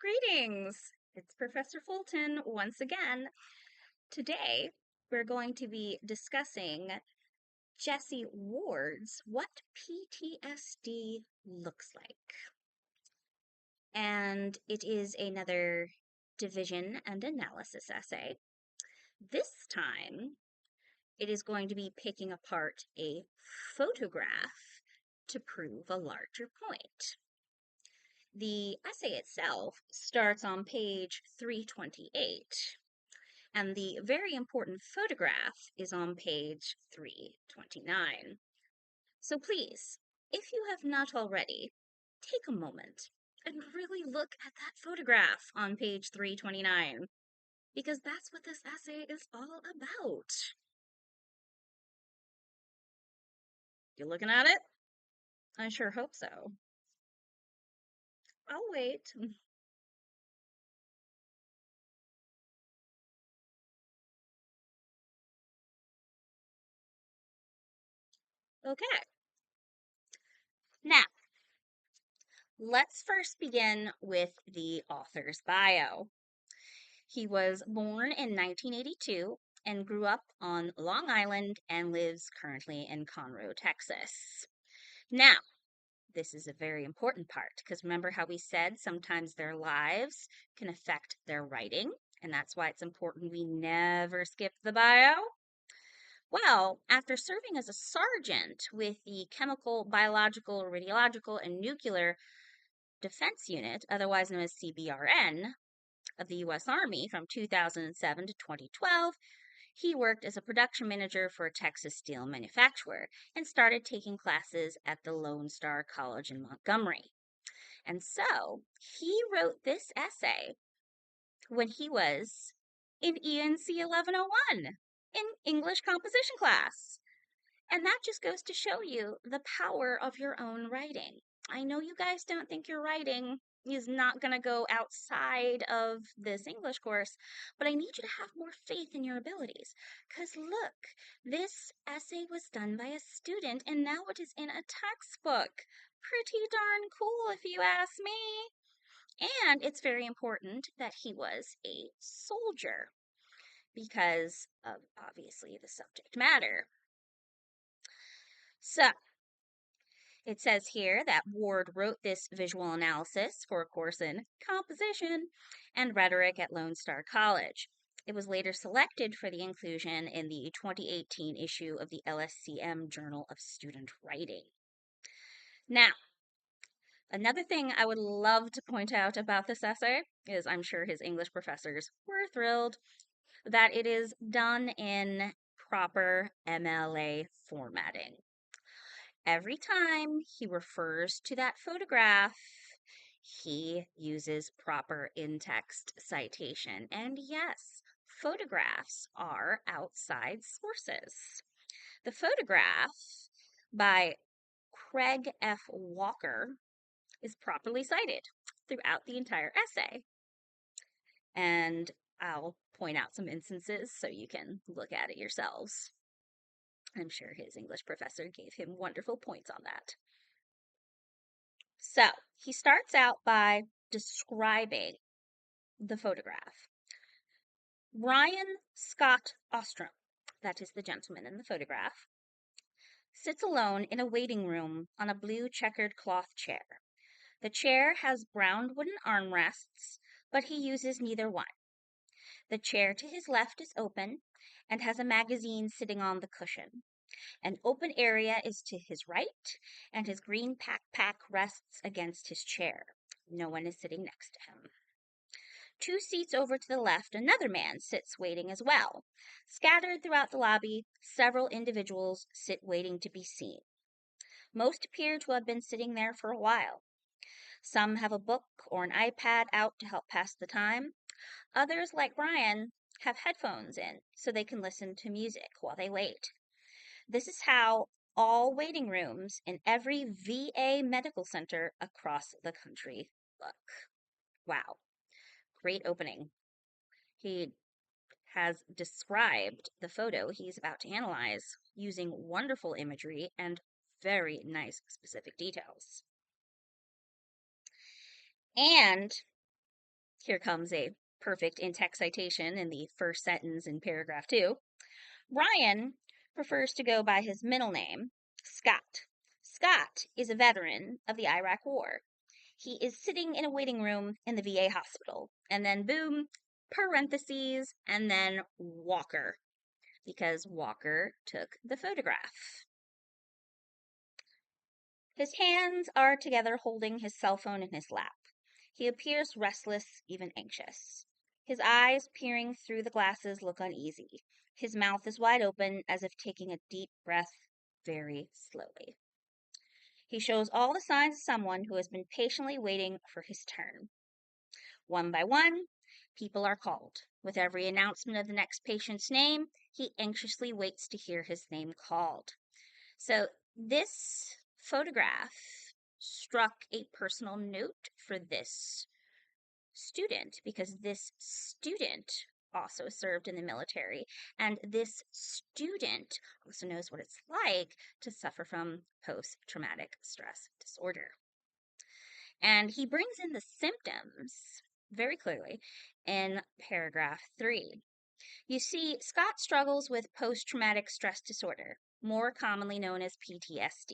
Greetings! It's Professor Fulton once again. Today, we're going to be discussing Jesse Ward's What PTSD Looks Like. And it is another division and analysis essay. This time, it is going to be picking apart a photograph to prove a larger point. The essay itself starts on page 328, and the very important photograph is on page 329. So please, if you have not already, take a moment and really look at that photograph on page 329, because that's what this essay is all about. You looking at it? I sure hope so. I'll wait. Okay. Now, let's first begin with the author's bio. He was born in 1982 and grew up on Long Island and lives currently in Conroe, Texas. Now, this is a very important part because remember how we said sometimes their lives can affect their writing, and that's why it's important we never skip the bio. Well, after serving as a sergeant with the Chemical, Biological, Radiological, and Nuclear Defense Unit, otherwise known as CBRN, of the U.S. Army from 2007 to 2012, he worked as a production manager for a Texas steel manufacturer and started taking classes at the Lone Star College in Montgomery. And so he wrote this essay when he was in ENC 1101 in English composition class. And that just goes to show you the power of your own writing. I know you guys don't think your writing is not going to go outside of this English course, but I need you to have more faith in your abilities. Because look, this essay was done by a student and now it is in a textbook. Pretty darn cool, if you ask me. And it's very important that he was a soldier because of obviously the subject matter. So, it says here that Ward wrote this visual analysis for a course in composition and rhetoric at Lone Star College. It was later selected for the inclusion in the 2018 issue of the LSCM Journal of Student Writing. Now, another thing I would love to point out about this essay is I'm sure his English professors were thrilled that it is done in proper MLA formatting. Every time he refers to that photograph, he uses proper in-text citation. And yes, photographs are outside sources. The photograph by Craig F. Walker is properly cited throughout the entire essay. And I'll point out some instances so you can look at it yourselves. I'm sure his English professor gave him wonderful points on that. So he starts out by describing the photograph. Brian Scott Ostrom, that is the gentleman in the photograph, sits alone in a waiting room on a blue checkered cloth chair. The chair has brown wooden armrests, but he uses neither one. The chair to his left is open and has a magazine sitting on the cushion. An open area is to his right, and his green backpack rests against his chair. No one is sitting next to him. 2 seats over to the left, another man sits waiting as well. Scattered throughout the lobby, several individuals sit waiting to be seen. Most appear to have been sitting there for a while. Some have a book or an iPad out to help pass the time. Others, like Brian, have headphones in so they can listen to music while they wait. This is how all waiting rooms in every VA medical center across the country look. Wow. Great opening. He has described the photo he's about to analyze using wonderful imagery and very nice specific details. And Here comes a perfect in-text citation in the first sentence in paragraph 2. Ryan prefers to go by his middle name, Scott. Scott is a veteran of the Iraq War. He is sitting in a waiting room in the VA hospital. And then boom, parentheses, and then Walker, because Walker took the photograph. His hands are together holding his cell phone in his lap. He appears restless, even anxious. His eyes, peering through the glasses, look uneasy. His mouth is wide open, as if taking a deep breath very slowly. He shows all the signs of someone who has been patiently waiting for his turn. One by one, people are called. With every announcement of the next patient's name, he anxiously waits to hear his name called. So this photograph struck a personal note for this student, because this student also served in the military, and this student also knows what it's like to suffer from post-traumatic stress disorder. And he brings in the symptoms very clearly in paragraph 3. You see, Scott struggles with post-traumatic stress disorder, more commonly known as PTSD.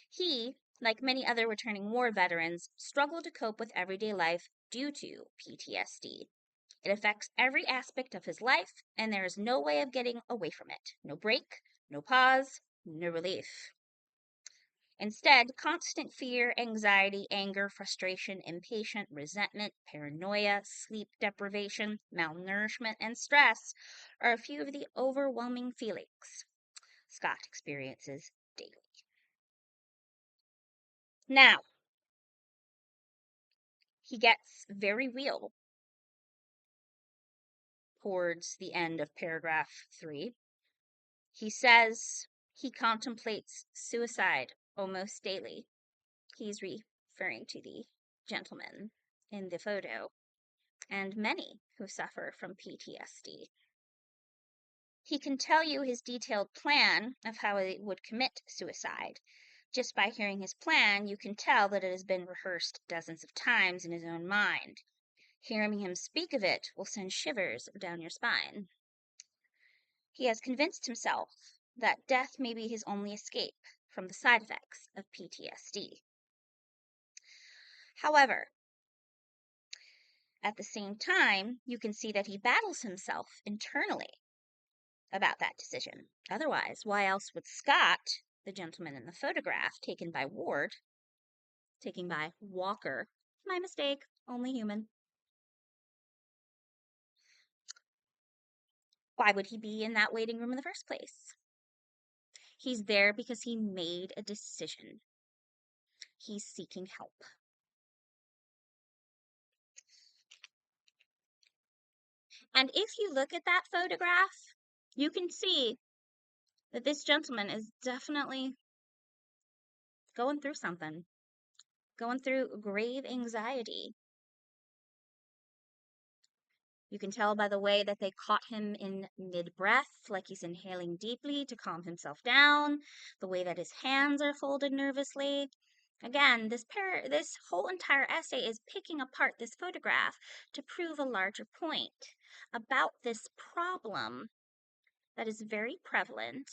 He, like many other returning war veterans, struggled to cope with everyday life due to PTSD. It affects every aspect of his life, and there is no way of getting away from it. No break, no pause, no relief. Instead, constant fear, anxiety, anger, frustration, impatience, resentment, paranoia, sleep deprivation, malnourishment, and stress are a few of the overwhelming feelings Scott experiences daily. Now, he gets very real towards the end of paragraph 3. He says he contemplates suicide almost daily. He's referring to the gentleman in the photo and many who suffer from PTSD. He can tell you his detailed plan of how he would commit suicide. Just by hearing his plan, you can tell that it has been rehearsed dozens of times in his own mind. Hearing him speak of it will send shivers down your spine. He has convinced himself that death may be his only escape from the side effects of PTSD. However, at the same time, you can see that he battles himself internally about that decision. Otherwise, why else would Scott, the gentleman in the photograph taken by Walker, my mistake, only human, why would he be in that waiting room in the first place? He's there because he made a decision. He's seeking help. And if you look at that photograph, you can see that this gentleman is definitely going through something, going through grave anxiety. You can tell by the way that they caught him in mid-breath, like he's inhaling deeply to calm himself down, the way that his hands are folded nervously. Again, this whole entire essay is picking apart this photograph to prove a larger point about this problem that is very prevalent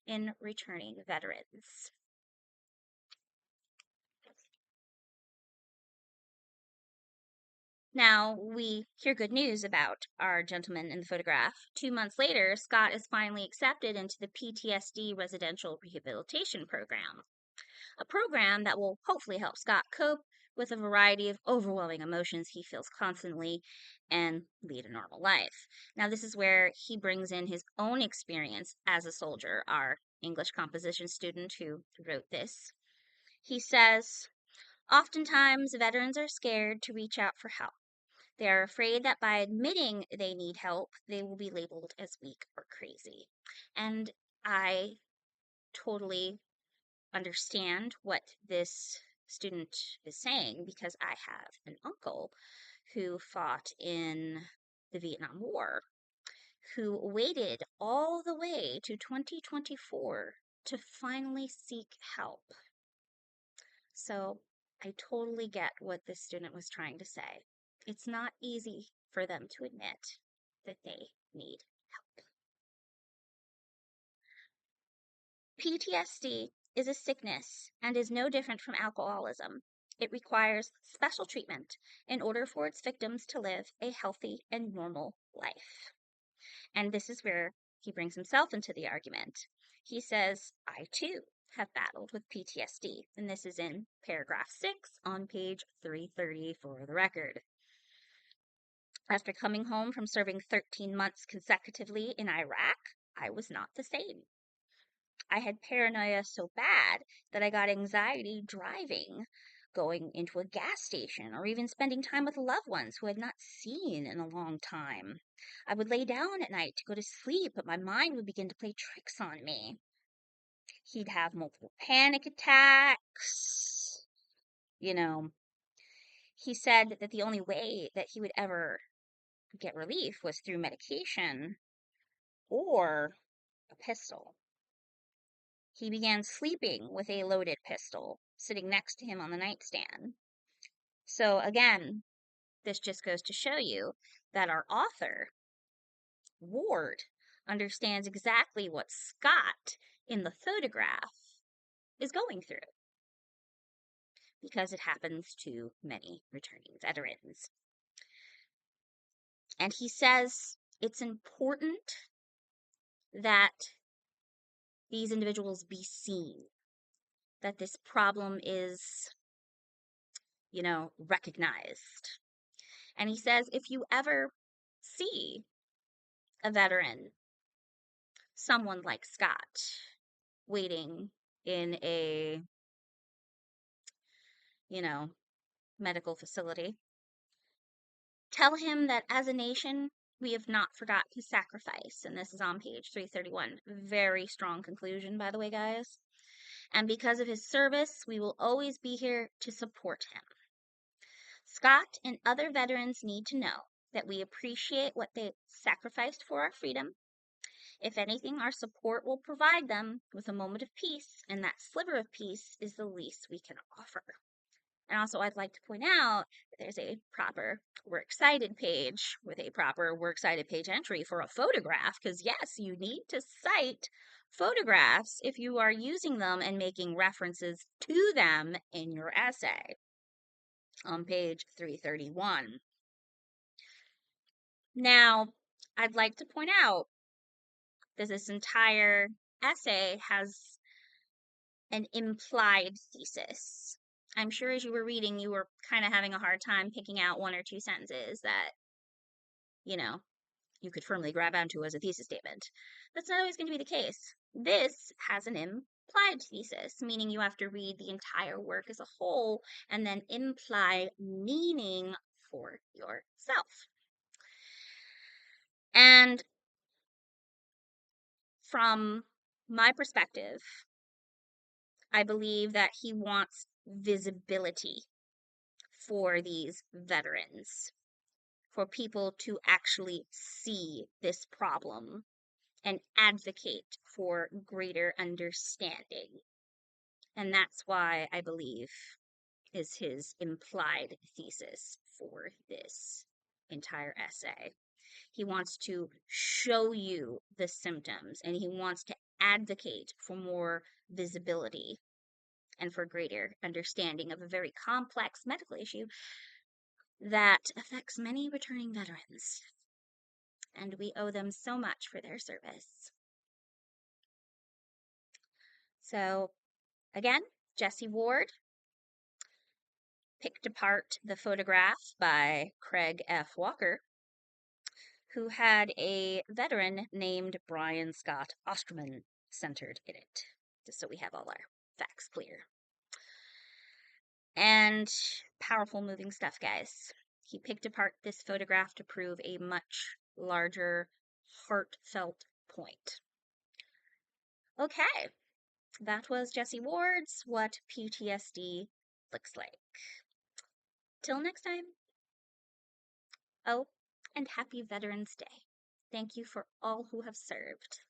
in returning veterans. Now, we hear good news about our gentleman in the photograph. 2 months later, Scott is finally accepted into the PTSD Residential Rehabilitation Program, a program that will hopefully help Scott cope with a variety of overwhelming emotions he feels constantly and lead a normal life. Now, this is where he brings in his own experience as a soldier, our English composition student who wrote this. He says, oftentimes, veterans are scared to reach out for help. They are afraid that by admitting they need help, they will be labeled as weak or crazy. And I totally understand what this student is saying, because I have an uncle who fought in the Vietnam War, who waited all the way to 2024 to finally seek help. So I totally get what this student was trying to say. it's not easy for them to admit that they need help. PTSD is a sickness and is no different from alcoholism. It requires special treatment in order for its victims to live a healthy and normal life. And this is where he brings himself into the argument. He says, I too have battled with PTSD. And this is in paragraph 6 on page 330 for the record. After coming home from serving 13 months consecutively in Iraq, I was not the same. I had paranoia so bad that I got anxiety driving, going into a gas station, or even spending time with loved ones who I had not seen in a long time. I would lay down at night to go to sleep, but my mind would begin to play tricks on me. He'd have multiple panic attacks. He said that the only way that he would ever get relief was through medication or a pistol. He began sleeping with a loaded pistol sitting next to him on the nightstand. So again, this just goes to show you that our author, Ward, understands exactly what Scott in the photograph is going through, because it happens to many returning veterans. And he says it's important that these individuals be seen, that this problem is, recognized. And he says if you ever see a veteran, someone like Scott, waiting in a, medical facility, tell him that as a nation, we have not forgotten his sacrifice. And this is on page 331. Very strong conclusion, by the way, guys. And because of his service, we will always be here to support him. Scott and other veterans need to know that we appreciate what they sacrificed for our freedom. If anything, our support will provide them with a moment of peace, and that sliver of peace is the least we can offer. And also, I'd like to point out that there's a proper Works Cited page with a proper Works Cited page entry for a photograph, because yes, you need to cite photographs if you are using them and making references to them in your essay on page 331. Now, I'd like to point out that this entire essay has an implied thesis. I'm sure as you were reading, you were kind of having a hard time picking out one or two sentences that, you could firmly grab onto as a thesis statement. That's not always going to be the case. This has an implied thesis, meaning you have to read the entire work as a whole and then imply meaning for yourself. And from my perspective, I believe that he wants visibility for these veterans, for people to actually see this problem and advocate for greater understanding. And that's why I believe is his implied thesis for this entire essay. He wants to show you the symptoms, and he wants to advocate for more visibility and for greater understanding of a very complex medical issue that affects many returning veterans. And we owe them so much for their service. So, again, Jesse Ward picked apart the photograph by Craig F. Walker, who had a veteran named Brian Scott Osterman centered in it, just so we have all our facts clear. And powerful, moving stuff, guys. He picked apart this photograph to prove a much larger, heartfelt point. Okay, that was Jesse Ward's What PTSD Looks Like. Till next time. Oh, and happy Veterans Day. Thank you for all who have served.